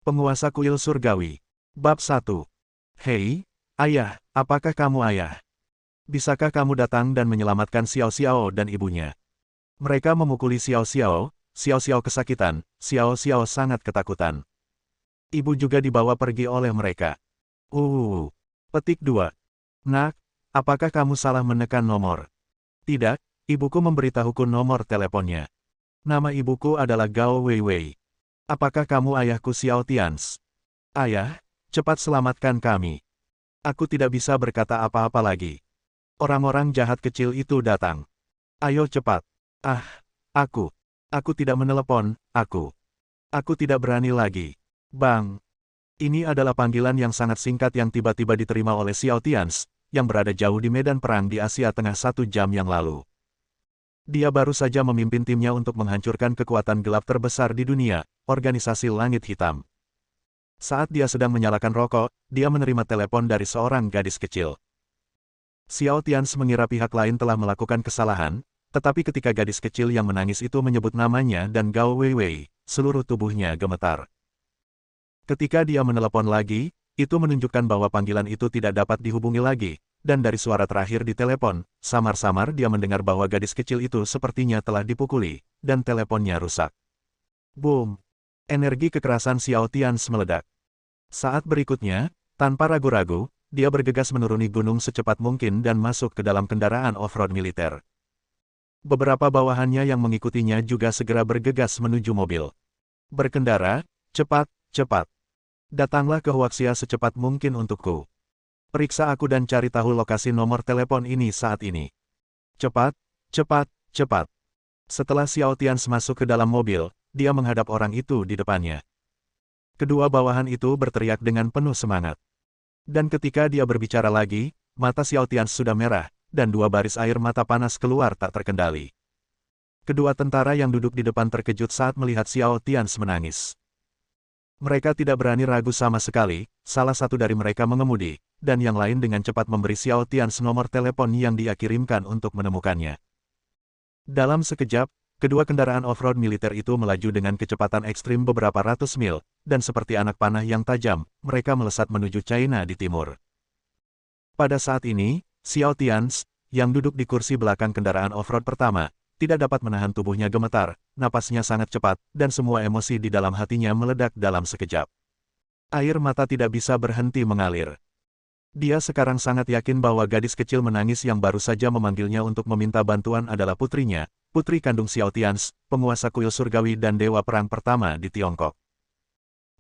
Penguasa Kuil Surgawi. Bab 1. Hei, ayah, apakah kamu ayah? Bisakah kamu datang dan menyelamatkan Xiao Xiao dan ibunya? Mereka memukuli Xiao Xiao, Xiao Xiao kesakitan, Xiao Xiao sangat ketakutan. Ibu juga dibawa pergi oleh mereka. Petik 2. Nak, apakah kamu salah menekan nomor? Tidak, ibuku memberitahuku nomor teleponnya. Nama ibuku adalah Gao Weiwei. Apakah kamu ayahku Xiao Tians? Ayah, cepat selamatkan kami. Aku tidak bisa berkata apa-apa lagi. Orang-orang jahat kecil itu datang. Ayo cepat. Aku tidak menelepon, Aku tidak berani lagi. Bang. Ini adalah panggilan yang sangat singkat yang tiba-tiba diterima oleh Xiao Tians, yang berada jauh di medan perang di Asia Tengah 1 jam yang lalu. Dia baru saja memimpin timnya untuk menghancurkan kekuatan gelap terbesar di dunia, Organisasi Langit Hitam. Saat dia sedang menyalakan rokok, dia menerima telepon dari seorang gadis kecil. Xiao Tians mengira pihak lain telah melakukan kesalahan, tetapi ketika gadis kecil yang menangis itu menyebut namanya dan Gao Weiwei, seluruh tubuhnya gemetar. Ketika dia menelepon lagi, itu menunjukkan bahwa panggilan itu tidak dapat dihubungi lagi, dan dari suara terakhir di telepon, samar-samar dia mendengar bahwa gadis kecil itu sepertinya telah dipukuli, dan teleponnya rusak. Boom! Energi kekerasan Xiao Tians meledak. Saat berikutnya, tanpa ragu-ragu, dia bergegas menuruni gunung secepat mungkin dan masuk ke dalam kendaraan off-road militer. Beberapa bawahannya yang mengikutinya juga segera bergegas menuju mobil. Berkendara, cepat, cepat. Datanglah ke Huaxia secepat mungkin untukku. Periksa aku dan cari tahu lokasi nomor telepon ini saat ini. Cepat, cepat, cepat. Setelah Xiao Tians masuk ke dalam mobil, dia menghadap orang itu di depannya. Kedua bawahan itu berteriak dengan penuh semangat. Dan ketika dia berbicara lagi, mata Xiao Tians sudah merah, dan 2 baris air mata panas keluar tak terkendali. Kedua tentara yang duduk di depan terkejut saat melihat Xiao Tians menangis. Mereka tidak berani ragu sama sekali, salah satu dari mereka mengemudi, dan yang lain dengan cepat memberi Xiao Tians nomor telepon yang dia kirimkan untuk menemukannya. Dalam sekejap, kedua kendaraan off-road militer itu melaju dengan kecepatan ekstrim beberapa ratus mil, dan seperti anak panah yang tajam, mereka melesat menuju China di timur. Pada saat ini, Xiao Tians, yang duduk di kursi belakang kendaraan off-road pertama, tidak dapat menahan tubuhnya gemetar, napasnya sangat cepat, dan semua emosi di dalam hatinya meledak dalam sekejap. Air mata tidak bisa berhenti mengalir. Dia sekarang sangat yakin bahwa gadis kecil menangis yang baru saja memanggilnya untuk meminta bantuan adalah putrinya, putri kandung Xiao Tians, penguasa kuil surgawi dan dewa perang pertama di Tiongkok.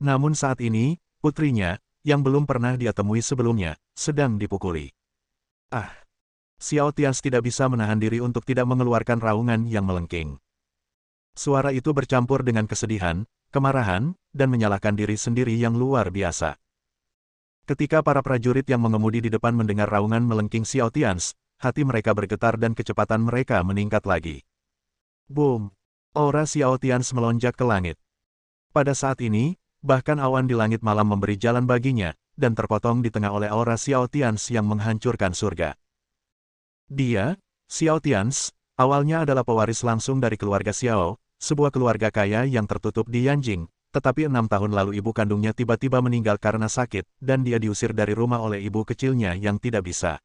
Namun saat ini, putrinya, yang belum pernah dia temui sebelumnya, sedang dipukuli. Xiao Tians tidak bisa menahan diri untuk tidak mengeluarkan raungan yang melengking. Suara itu bercampur dengan kesedihan, kemarahan, dan menyalahkan diri sendiri yang luar biasa. Ketika para prajurit yang mengemudi di depan mendengar raungan melengking Xiao Tians, hati mereka bergetar dan kecepatan mereka meningkat lagi. Boom! Aura Xiao Tians melonjak ke langit. Pada saat ini, bahkan awan di langit malam memberi jalan baginya, dan terpotong di tengah oleh aura Xiao Tians yang menghancurkan surga. Dia, Xiao Tians, awalnya adalah pewaris langsung dari keluarga Xiao, sebuah keluarga kaya yang tertutup di Yanjing, tetapi 6 tahun lalu ibu kandungnya tiba-tiba meninggal karena sakit, dan dia diusir dari rumah oleh ibu kecilnya yang tidak bisa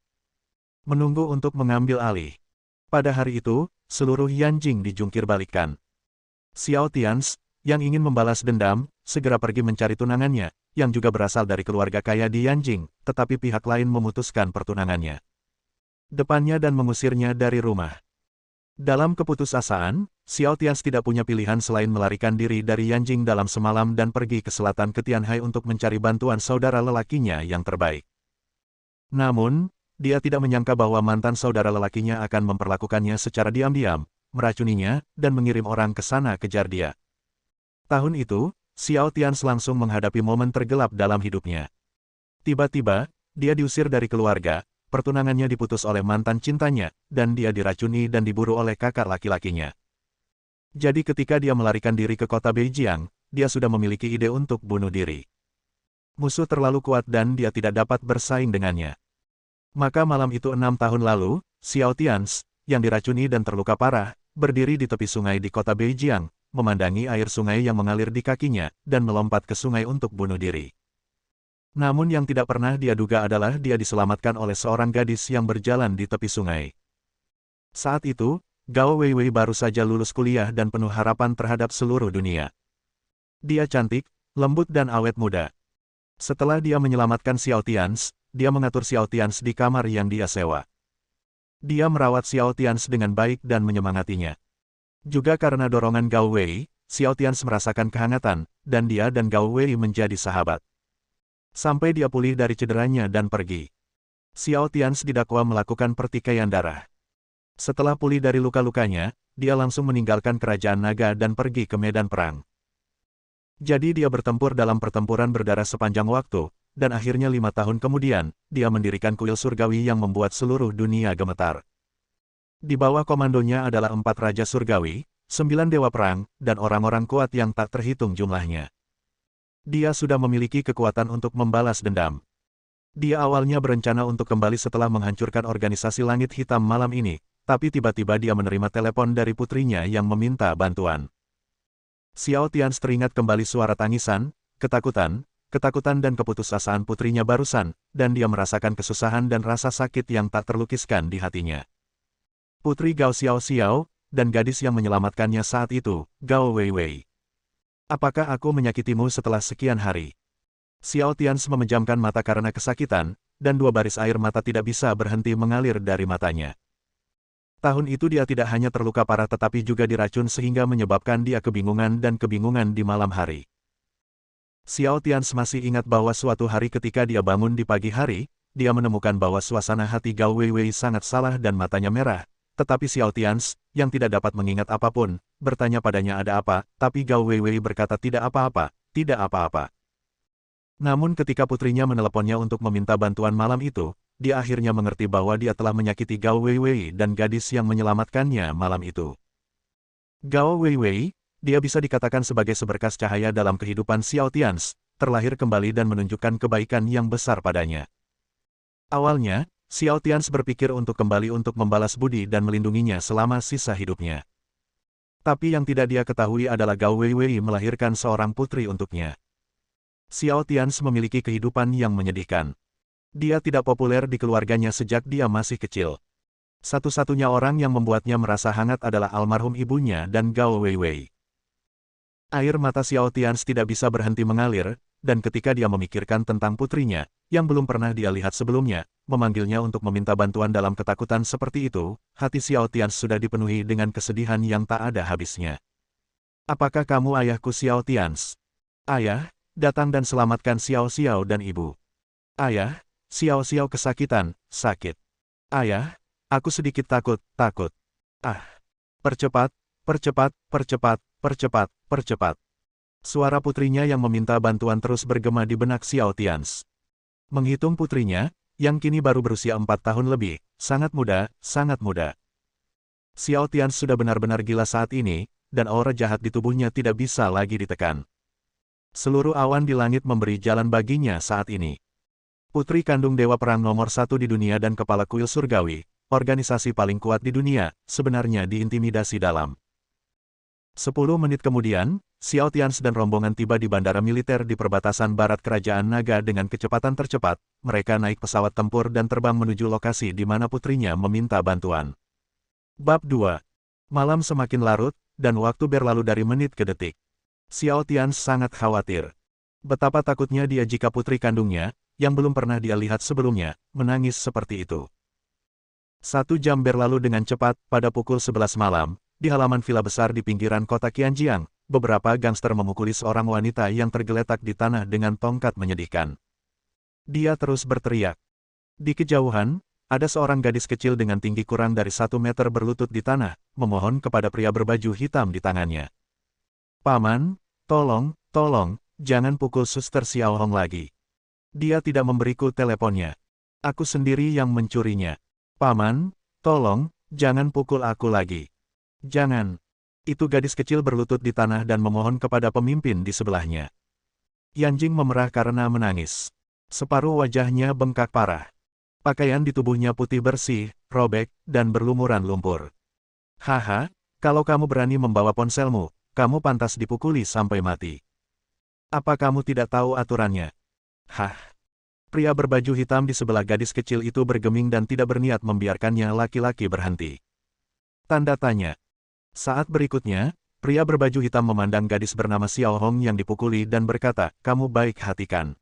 menunggu untuk mengambil alih. Pada hari itu, seluruh Yanjing dijungkir balikkan. Xiao Tians, yang ingin membalas dendam, segera pergi mencari tunangannya, yang juga berasal dari keluarga kaya di Yanjing, tetapi pihak lain memutuskan pertunangannya depannya dan mengusirnya dari rumah. Dalam keputusasaan, Xiao Tians tidak punya pilihan selain melarikan diri dari Yanjing dalam semalam dan pergi ke selatan ke Tianhai untuk mencari bantuan saudara lelakinya yang terbaik. Namun, dia tidak menyangka bahwa mantan saudara lelakinya akan memperlakukannya secara diam-diam, meracuninya, dan mengirim orang ke sana kejar dia. Tahun itu, Xiao Tians langsung menghadapi momen tergelap dalam hidupnya. Tiba-tiba, dia diusir dari keluarga, pertunangannya diputus oleh mantan cintanya, dan dia diracuni dan diburu oleh kakak laki-lakinya. Jadi ketika dia melarikan diri ke kota Beijiang, dia sudah memiliki ide untuk bunuh diri. Musuh terlalu kuat dan dia tidak dapat bersaing dengannya. Maka malam itu 6 tahun lalu, Xiao Tians, yang diracuni dan terluka parah, berdiri di tepi sungai di kota Beijiang, memandangi air sungai yang mengalir di kakinya, dan melompat ke sungai untuk bunuh diri. Namun yang tidak pernah dia duga adalah dia diselamatkan oleh seorang gadis yang berjalan di tepi sungai. Saat itu, Gao Weiwei baru saja lulus kuliah dan penuh harapan terhadap seluruh dunia. Dia cantik, lembut dan awet muda. Setelah dia menyelamatkan Xiao Tians, dia mengatur Xiao Tians di kamar yang dia sewa. Dia merawat Xiao Tians dengan baik dan menyemangatinya. Juga karena dorongan Gao Wei, Xiao Tians merasakan kehangatan, dan dia dan Gao Wei menjadi sahabat. Sampai dia pulih dari cederanya dan pergi. Xiao Tians didakwa melakukan pertikaian darah. Setelah pulih dari luka-lukanya, dia langsung meninggalkan kerajaan naga dan pergi ke medan perang. Jadi dia bertempur dalam pertempuran berdarah sepanjang waktu, dan akhirnya 5 tahun kemudian, dia mendirikan kuil surgawi yang membuat seluruh dunia gemetar. Di bawah komandonya adalah 4 raja surgawi, 9 dewa perang, dan orang-orang kuat yang tak terhitung jumlahnya. Dia sudah memiliki kekuatan untuk membalas dendam. Dia awalnya berencana untuk kembali setelah menghancurkan organisasi langit hitam malam ini, tapi tiba-tiba dia menerima telepon dari putrinya yang meminta bantuan. Xiao Tians teringat kembali suara tangisan, ketakutan dan keputusasaan putrinya barusan, dan dia merasakan kesusahan dan rasa sakit yang tak terlukiskan di hatinya. Putri Gao Xiao, dan gadis yang menyelamatkannya saat itu, Gao Weiwei. Apakah aku menyakitimu setelah sekian hari? Xiao Tians memejamkan mata karena kesakitan, dan 2 baris air mata tidak bisa berhenti mengalir dari matanya. Tahun itu dia tidak hanya terluka parah tetapi juga diracun sehingga menyebabkan dia kebingungan di malam hari. Xiao Tians masih ingat bahwa suatu hari ketika dia bangun di pagi hari, dia menemukan bahwa suasana hati Gao Weiwei sangat salah dan matanya merah. Tetapi Xiao Tians, yang tidak dapat mengingat apapun, bertanya padanya ada apa, tapi Gao Weiwei berkata tidak apa-apa, tidak apa-apa. Namun ketika putrinya meneleponnya untuk meminta bantuan malam itu, dia akhirnya mengerti bahwa dia telah menyakiti Gao Weiwei dan gadis yang menyelamatkannya malam itu. Gao Weiwei, dia bisa dikatakan sebagai seberkas cahaya dalam kehidupan Xiao Tians, terlahir kembali dan menunjukkan kebaikan yang besar padanya. Awalnya, Xiao Tians berpikir untuk kembali untuk membalas budi dan melindunginya selama sisa hidupnya. Tapi yang tidak dia ketahui adalah Gao Weiwei melahirkan seorang putri untuknya. Xiao Tians memiliki kehidupan yang menyedihkan. Dia tidak populer di keluarganya sejak dia masih kecil. Satu-satunya orang yang membuatnya merasa hangat adalah almarhum ibunya dan Gao Weiwei. Air mata Xiao Tians tidak bisa berhenti mengalir, dan ketika dia memikirkan tentang putrinya, yang belum pernah dia lihat sebelumnya, memanggilnya untuk meminta bantuan dalam ketakutan seperti itu, hati Xiao Tians sudah dipenuhi dengan kesedihan yang tak ada habisnya. Apakah kamu ayahku Xiao Tians? Ayah, datang dan selamatkan Xiao Xiao dan ibu. Ayah, Xiao Xiao kesakitan, sakit. Ayah, aku sedikit takut. Ah, percepat. Suara putrinya yang meminta bantuan terus bergema di benak Xiao Tians. Menghitung putrinya, yang kini baru berusia 4 tahun lebih, sangat muda. Xiao Tians sudah benar-benar gila saat ini, dan aura jahat di tubuhnya tidak bisa lagi ditekan. Seluruh awan di langit memberi jalan baginya saat ini. Putri kandung Dewa Perang nomor 1 di dunia dan kepala kuil surgawi, organisasi paling kuat di dunia, sebenarnya diintimidasi dalam. 10 menit kemudian, Xiao Tians dan rombongan tiba di bandara militer di perbatasan barat Kerajaan Naga dengan kecepatan tercepat. Mereka naik pesawat tempur dan terbang menuju lokasi di mana putrinya meminta bantuan. Bab 2. Malam semakin larut, dan waktu berlalu dari menit ke detik. Xiao Tians sangat khawatir. Betapa takutnya dia jika putri kandungnya, yang belum pernah dia lihat sebelumnya, menangis seperti itu. 1 jam berlalu dengan cepat. Pada pukul 11 malam, di halaman villa besar di pinggiran kota Qianjiang, beberapa gangster memukuli seorang wanita yang tergeletak di tanah dengan tongkat menyedihkan. Dia terus berteriak. Di kejauhan, ada seorang gadis kecil dengan tinggi kurang dari 1 meter berlutut di tanah, memohon kepada pria berbaju hitam di tangannya. Paman, tolong, jangan pukul Suster Xiao Hong lagi. Dia tidak memberiku teleponnya. Aku sendiri yang mencurinya. Paman, tolong, jangan pukul aku lagi. Jangan. Itu gadis kecil berlutut di tanah dan memohon kepada pemimpin di sebelahnya. Yanjing memerah karena menangis. Separuh wajahnya bengkak parah. Pakaian di tubuhnya putih bersih, robek, dan berlumuran lumpur. Haha, kalau kamu berani membawa ponselmu, kamu pantas dipukuli sampai mati. Apa kamu tidak tahu aturannya? Hah? Pria berbaju hitam di sebelah gadis kecil itu bergeming dan tidak berniat membiarkannya laki-laki berhenti. Tanda tanya. Saat berikutnya, pria berbaju hitam memandang gadis bernama Xiao Hong yang dipukuli dan berkata, kamu baik hati kan?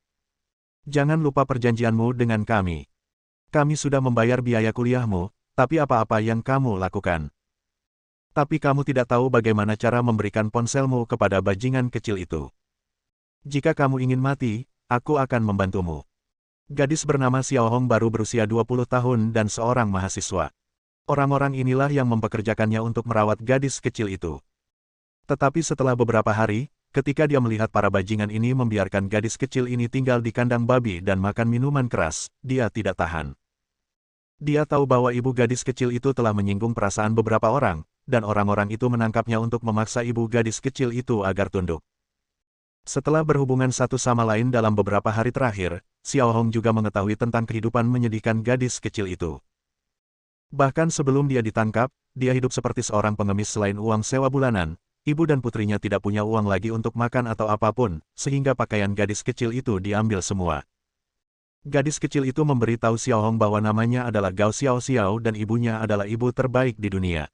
Jangan lupa perjanjianmu dengan kami. Kami sudah membayar biaya kuliahmu, tapi apa-apa yang kamu lakukan. Tapi kamu tidak tahu bagaimana cara memberikan ponselmu kepada bajingan kecil itu. Jika kamu ingin mati, aku akan membantumu. Gadis bernama Xiao Hong baru berusia 20 tahun dan seorang mahasiswa. Orang-orang inilah yang mempekerjakannya untuk merawat gadis kecil itu. Tetapi setelah beberapa hari, ketika dia melihat para bajingan ini membiarkan gadis kecil ini tinggal di kandang babi dan makan minuman keras, dia tidak tahan. Dia tahu bahwa ibu gadis kecil itu telah menyinggung perasaan beberapa orang, dan orang-orang itu menangkapnya untuk memaksa ibu gadis kecil itu agar tunduk. Setelah berhubungan satu sama lain dalam beberapa hari terakhir, Xiao Hong juga mengetahui tentang kehidupan menyedihkan gadis kecil itu. Bahkan sebelum dia ditangkap, dia hidup seperti seorang pengemis selain uang sewa bulanan. Ibu dan putrinya tidak punya uang lagi untuk makan atau apapun, sehingga pakaian gadis kecil itu diambil semua. Gadis kecil itu memberitahu Xiao Hong bahwa namanya adalah Gao Xiao Xiao dan ibunya adalah ibu terbaik di dunia.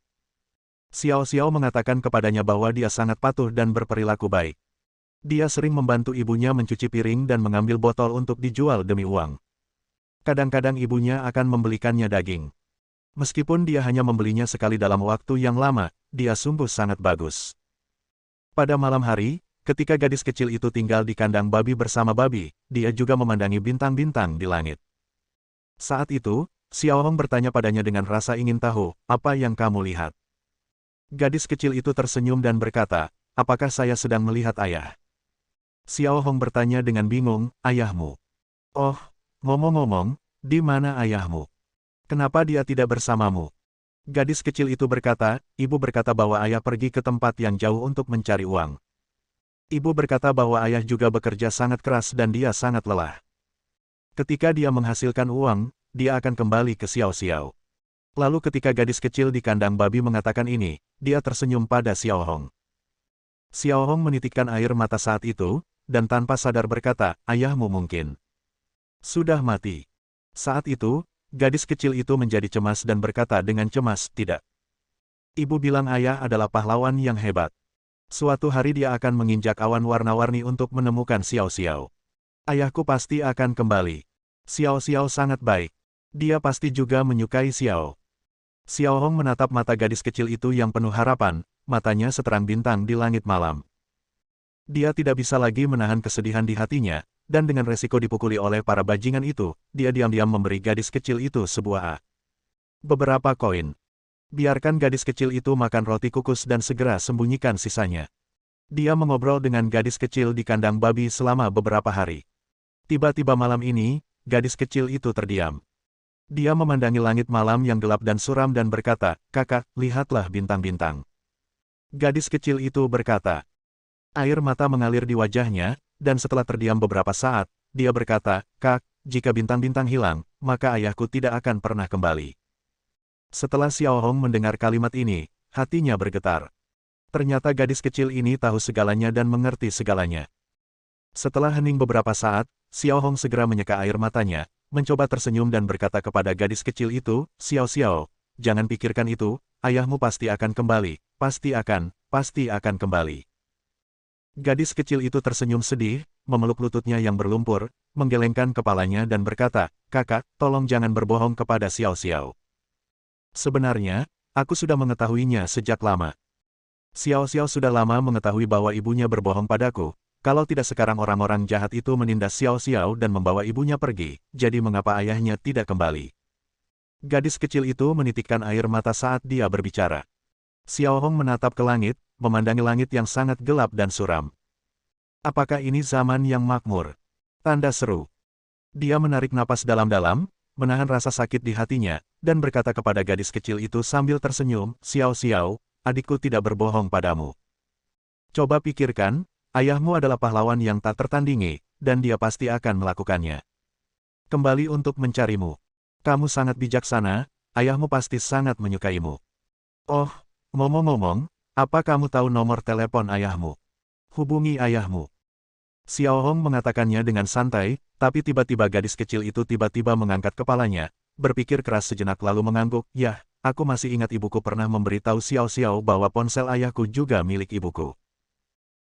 Xiao Xiao mengatakan kepadanya bahwa dia sangat patuh dan berperilaku baik. Dia sering membantu ibunya mencuci piring dan mengambil botol untuk dijual demi uang. Kadang-kadang ibunya akan membelikannya daging. Meskipun dia hanya membelinya sekali dalam waktu yang lama, dia sungguh sangat bagus. Pada malam hari, ketika gadis kecil itu tinggal di kandang babi bersama babi, dia juga memandangi bintang-bintang di langit. Saat itu, Xiao Hong bertanya padanya dengan rasa ingin tahu, apa yang kamu lihat? Gadis kecil itu tersenyum dan berkata, apakah saya sedang melihat ayah? Xiao Hong bertanya dengan bingung, ayahmu? Oh, ngomong-ngomong, di mana ayahmu? Kenapa dia tidak bersamamu? Gadis kecil itu berkata, ibu berkata bahwa ayah pergi ke tempat yang jauh untuk mencari uang. Ibu berkata bahwa ayah juga bekerja sangat keras dan dia sangat lelah. Ketika dia menghasilkan uang, dia akan kembali ke Xiao Xiao. Lalu ketika gadis kecil di kandang babi mengatakan ini, dia tersenyum pada Xiao Hong. Xiao Hong menitikkan air mata saat itu, dan tanpa sadar berkata, ayahmu mungkin sudah mati. Saat itu, gadis kecil itu menjadi cemas dan berkata dengan cemas, tidak. Ibu bilang ayah adalah pahlawan yang hebat. Suatu hari dia akan menginjak awan warna-warni untuk menemukan Xiao Xiao. Ayahku pasti akan kembali. Xiao Xiao sangat baik. Dia pasti juga menyukai Xiao. Xiao Hong menatap mata gadis kecil itu yang penuh harapan, matanya seterang bintang di langit malam. Dia tidak bisa lagi menahan kesedihan di hatinya, dan dengan resiko dipukuli oleh para bajingan itu, dia diam-diam memberi gadis kecil itu sebuah beberapa koin. Biarkan gadis kecil itu makan roti kukus dan segera sembunyikan sisanya. Dia mengobrol dengan gadis kecil di kandang babi selama beberapa hari. Tiba-tiba malam ini, gadis kecil itu terdiam. Dia memandangi langit malam yang gelap dan suram dan berkata, kakak, lihatlah bintang-bintang. Gadis kecil itu berkata. Air mata mengalir di wajahnya, dan setelah terdiam beberapa saat, dia berkata, Kak, jika bintang-bintang hilang, maka ayahku tidak akan pernah kembali. Setelah Xiao Hong mendengar kalimat ini, hatinya bergetar. Ternyata gadis kecil ini tahu segalanya dan mengerti segalanya. Setelah hening beberapa saat, Xiao Hong segera menyeka air matanya, mencoba tersenyum dan berkata kepada gadis kecil itu, Xiao Xiao, jangan pikirkan itu, ayahmu pasti akan kembali, pasti akan kembali. Gadis kecil itu tersenyum sedih, memeluk lututnya yang berlumpur, menggelengkan kepalanya dan berkata, kakak, tolong jangan berbohong kepada Xiao Xiao. Sebenarnya, aku sudah mengetahuinya sejak lama. Xiao Xiao sudah lama mengetahui bahwa ibunya berbohong padaku, kalau tidak sekarang orang-orang jahat itu menindas Xiao Xiao dan membawa ibunya pergi, jadi mengapa ayahnya tidak kembali? Gadis kecil itu menitikkan air mata saat dia berbicara. Xiao Hong menatap ke langit, memandangi langit yang sangat gelap dan suram. Apakah ini zaman yang makmur? Tanda seru. Dia menarik napas dalam-dalam, menahan rasa sakit di hatinya, dan berkata kepada gadis kecil itu sambil tersenyum, Xiao Xiao, adikku tidak berbohong padamu. Coba pikirkan, ayahmu adalah pahlawan yang tak tertandingi, dan dia pasti akan melakukannya. Kembali untuk mencarimu. Kamu sangat bijaksana, ayahmu pasti sangat menyukaimu. Oh, ngomong-ngomong, Apa kamu tahu nomor telepon ayahmu? Hubungi ayahmu. Xiao Hong mengatakannya dengan santai, tapi tiba-tiba gadis kecil itu tiba-tiba mengangkat kepalanya, berpikir keras sejenak lalu mengangguk, "Yah, aku masih ingat ibuku pernah memberitahu Xiao Xiao bahwa ponsel ayahku juga milik ibuku.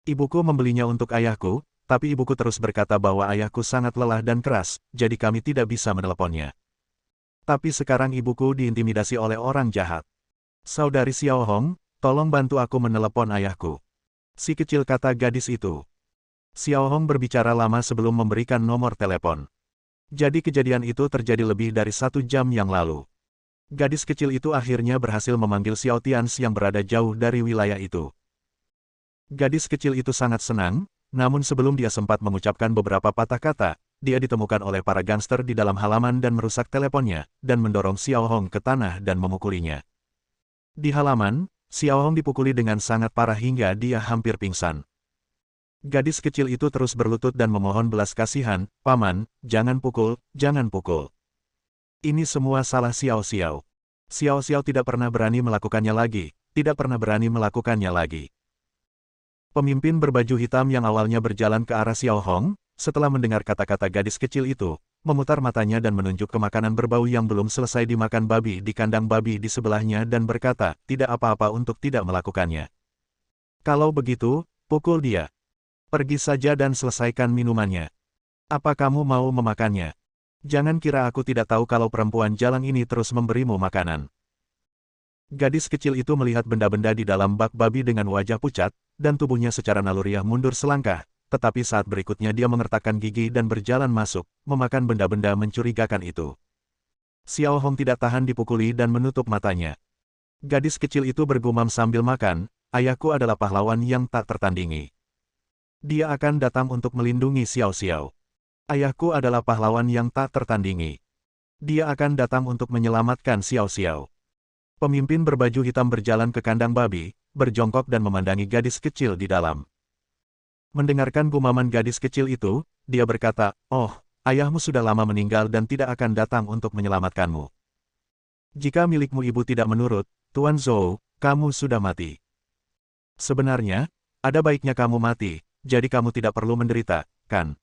Ibuku membelinya untuk ayahku, tapi ibuku terus berkata bahwa ayahku sangat lelah dan keras, jadi kami tidak bisa meneleponnya. Tapi sekarang ibuku diintimidasi oleh orang jahat. Saudari Xiao Hong, tolong bantu aku menelepon ayahku." Si kecil kata gadis itu. Xiao Hong berbicara lama sebelum memberikan nomor telepon. Jadi kejadian itu terjadi lebih dari 1 jam yang lalu. Gadis kecil itu akhirnya berhasil memanggil Xiao Tians yang berada jauh dari wilayah itu. Gadis kecil itu sangat senang, namun sebelum dia sempat mengucapkan beberapa patah kata, dia ditemukan oleh para gangster di dalam halaman dan merusak teleponnya, dan mendorong Xiao Hong ke tanah dan memukulinya. Di halaman, Xiao Hong dipukuli dengan sangat parah hingga dia hampir pingsan. Gadis kecil itu terus berlutut dan memohon belas kasihan, "Paman, jangan pukul, jangan pukul. Ini semua salah Xiao Xiao. Xiao Xiao tidak pernah berani melakukannya lagi, tidak pernah berani melakukannya lagi." Pemimpin berbaju hitam yang awalnya berjalan ke arah Xiao Hong, setelah mendengar kata-kata gadis kecil itu, memutar matanya dan menunjuk ke makanan berbau yang belum selesai dimakan babi di kandang babi di sebelahnya dan berkata, "Tidak apa-apa untuk tidak melakukannya. Kalau begitu, pukul dia. Pergi saja dan selesaikan minumannya. Apa kamu mau memakannya? Jangan kira aku tidak tahu kalau perempuan jalang ini terus memberimu makanan." Gadis kecil itu melihat benda-benda di dalam bak babi dengan wajah pucat, dan tubuhnya secara naluriah mundur selangkah, tetapi saat berikutnya dia mengertakkan gigi dan berjalan masuk, memakan benda-benda mencurigakan itu. Xiao Hong tidak tahan dipukuli dan menutup matanya. Gadis kecil itu bergumam sambil makan, "Ayahku adalah pahlawan yang tak tertandingi. Dia akan datang untuk melindungi Xiao Xiao. Ayahku adalah pahlawan yang tak tertandingi. Dia akan datang untuk menyelamatkan Xiao Xiao." Pemimpin berbaju hitam berjalan ke kandang babi, berjongkok dan memandangi gadis kecil di dalam. Mendengarkan gumaman gadis kecil itu, dia berkata, "Oh, ayahmu sudah lama meninggal dan tidak akan datang untuk menyelamatkanmu. Jika milikmu ibu tidak menurut, Tuan Zhou, kamu sudah mati. Sebenarnya, ada baiknya kamu mati, jadi kamu tidak perlu menderita, kan?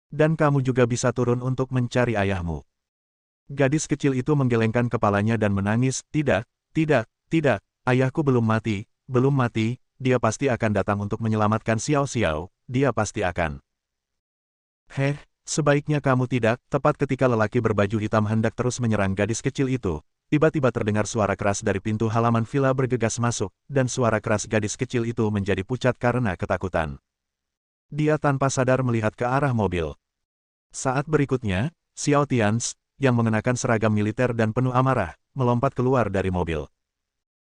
Dan kamu juga bisa turun untuk mencari ayahmu." Gadis kecil itu menggelengkan kepalanya dan menangis, "Tidak, tidak, tidak, ayahku belum mati, belum mati, dia pasti akan datang untuk menyelamatkan Xiao Xiao, dia pasti akan." "Heh, sebaiknya kamu tidak." Tepat ketika lelaki berbaju hitam hendak terus menyerang gadis kecil itu, tiba-tiba terdengar suara keras dari pintu halaman villa bergegas masuk, dan suara keras gadis kecil itu menjadi pucat karena ketakutan. Dia tanpa sadar melihat ke arah mobil. Saat berikutnya, Xiao Tians, yang mengenakan seragam militer dan penuh amarah, melompat keluar dari mobil.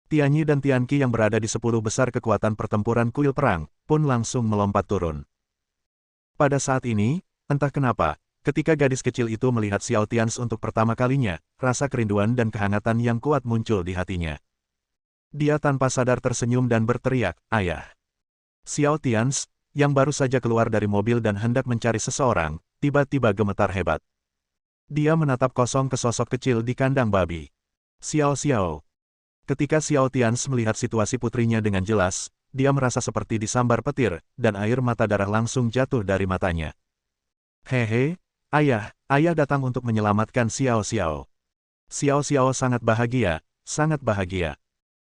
Tianyi dan Tianqi yang berada di 10 besar kekuatan pertempuran kuil perang, pun langsung melompat turun. Pada saat ini, entah kenapa, ketika gadis kecil itu melihat Xiao Tians untuk pertama kalinya, rasa kerinduan dan kehangatan yang kuat muncul di hatinya. Dia tanpa sadar tersenyum dan berteriak, "Ayah!" Xiao Tians, yang baru saja keluar dari mobil dan hendak mencari seseorang, tiba-tiba gemetar hebat. Dia menatap kosong ke sosok kecil di kandang babi. "Xiao Xiao." Ketika Xiao Tians melihat situasi putrinya dengan jelas, dia merasa seperti disambar petir, dan air mata darah langsung jatuh dari matanya. "Hehe, ayah, ayah datang untuk menyelamatkan Xiao Xiao." Xiao Xiao sangat bahagia, sangat bahagia.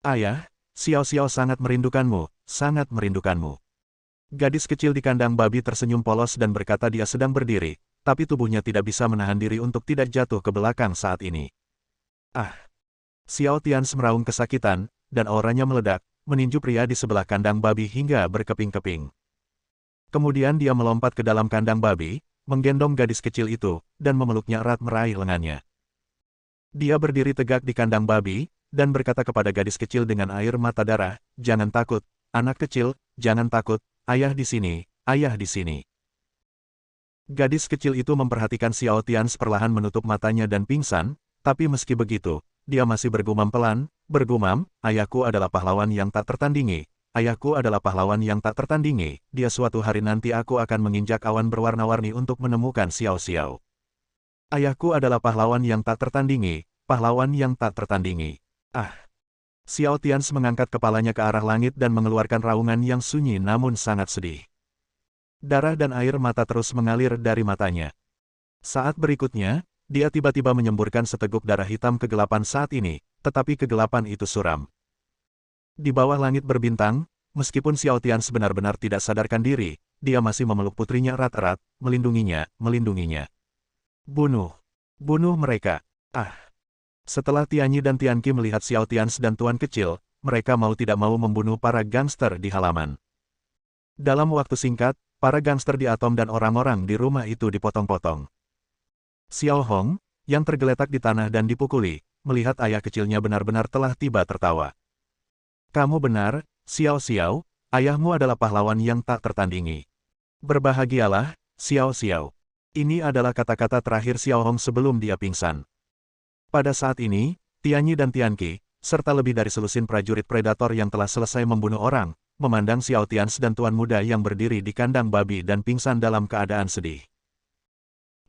"Ayah, Xiao Xiao sangat merindukanmu, sangat merindukanmu." Gadis kecil di kandang babi tersenyum polos dan berkata dia sedang berdiri, tapi tubuhnya tidak bisa menahan diri untuk tidak jatuh ke belakang saat ini. "Ah!" Xiao Tians meraung kesakitan, dan auranya meledak, meninju pria di sebelah kandang babi hingga berkeping-keping. Kemudian dia melompat ke dalam kandang babi, menggendong gadis kecil itu, dan memeluknya erat meraih lengannya. Dia berdiri tegak di kandang babi, dan berkata kepada gadis kecil dengan air mata darah, "Jangan takut, anak kecil, jangan takut, ayah di sini, ayah di sini." Gadis kecil itu memperhatikan Xiao Tians perlahan menutup matanya dan pingsan, tapi meski begitu, dia masih bergumam pelan, bergumam, "Ayahku adalah pahlawan yang tak tertandingi, ayahku adalah pahlawan yang tak tertandingi, dia suatu hari nanti aku akan menginjak awan berwarna-warni untuk menemukan Xiao Xiao. Ayahku adalah pahlawan yang tak tertandingi, pahlawan yang tak tertandingi. Ah!" Xiao Tians mengangkat kepalanya ke arah langit dan mengeluarkan raungan yang sunyi namun sangat sedih. Darah dan air mata terus mengalir dari matanya. Saat berikutnya, dia tiba-tiba menyemburkan seteguk darah hitam kegelapan saat ini, tetapi kegelapan itu suram. Di bawah langit berbintang, meskipun Xiao Tians benar-benar tidak sadarkan diri, dia masih memeluk putrinya erat-erat, melindunginya. Bunuh! Bunuh mereka! Ah! Setelah Tianyi dan Tianqi melihat Xiao Tians dan Tuan Kecil, mereka mau tidak mau membunuh para gangster di halaman. Dalam waktu singkat, para gangster di Atom dan orang-orang di rumah itu dipotong-potong. Xiao Hong, yang tergeletak di tanah dan dipukuli, melihat ayah kecilnya benar-benar telah tiba tertawa. Kamu benar, Xiao Xiao, ayahmu adalah pahlawan yang tak tertandingi. Berbahagialah, Xiao Xiao. Ini adalah kata-kata terakhir Xiao Hong sebelum dia pingsan. Pada saat ini, Tianyi dan Tianqi, serta lebih dari selusin prajurit predator yang telah selesai membunuh orang, memandang Xiao Tians dan Tuan Muda yang berdiri di kandang babi dan pingsan dalam keadaan sedih.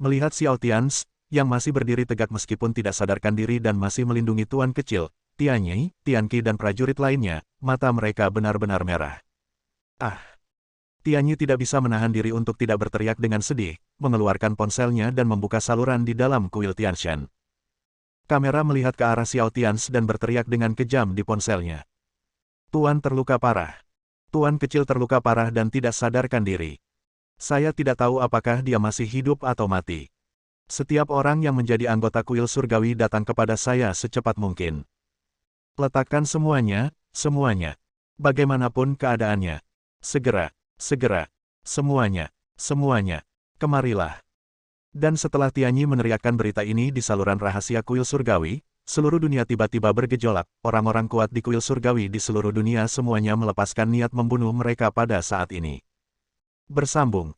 Melihat Xiao Tians, yang masih berdiri tegak meskipun tidak sadarkan diri dan masih melindungi Tuan Kecil, Tianyi, Tianqi dan prajurit lainnya, mata mereka benar-benar merah. Ah! Tianyi tidak bisa menahan diri untuk tidak berteriak dengan sedih, mengeluarkan ponselnya dan membuka saluran di dalam kuil Tianshan. Kamera melihat ke arah Xiao Tians dan berteriak dengan kejam di ponselnya. Tuan terluka parah. Tuan Kecil terluka parah dan tidak sadarkan diri. Saya tidak tahu apakah dia masih hidup atau mati. Setiap orang yang menjadi anggota kuil surgawi datang kepada saya secepat mungkin. Letakkan semuanya, semuanya. Bagaimanapun keadaannya. Segera, segera. Semuanya. Kemarilah. Dan setelah Tianyi meneriakkan berita ini di saluran rahasia kuil surgawi, seluruh dunia tiba-tiba bergejolak. Orang-orang kuat di kuil surgawi di seluruh dunia semuanya melepaskan niat membunuh mereka pada saat ini. Bersambung.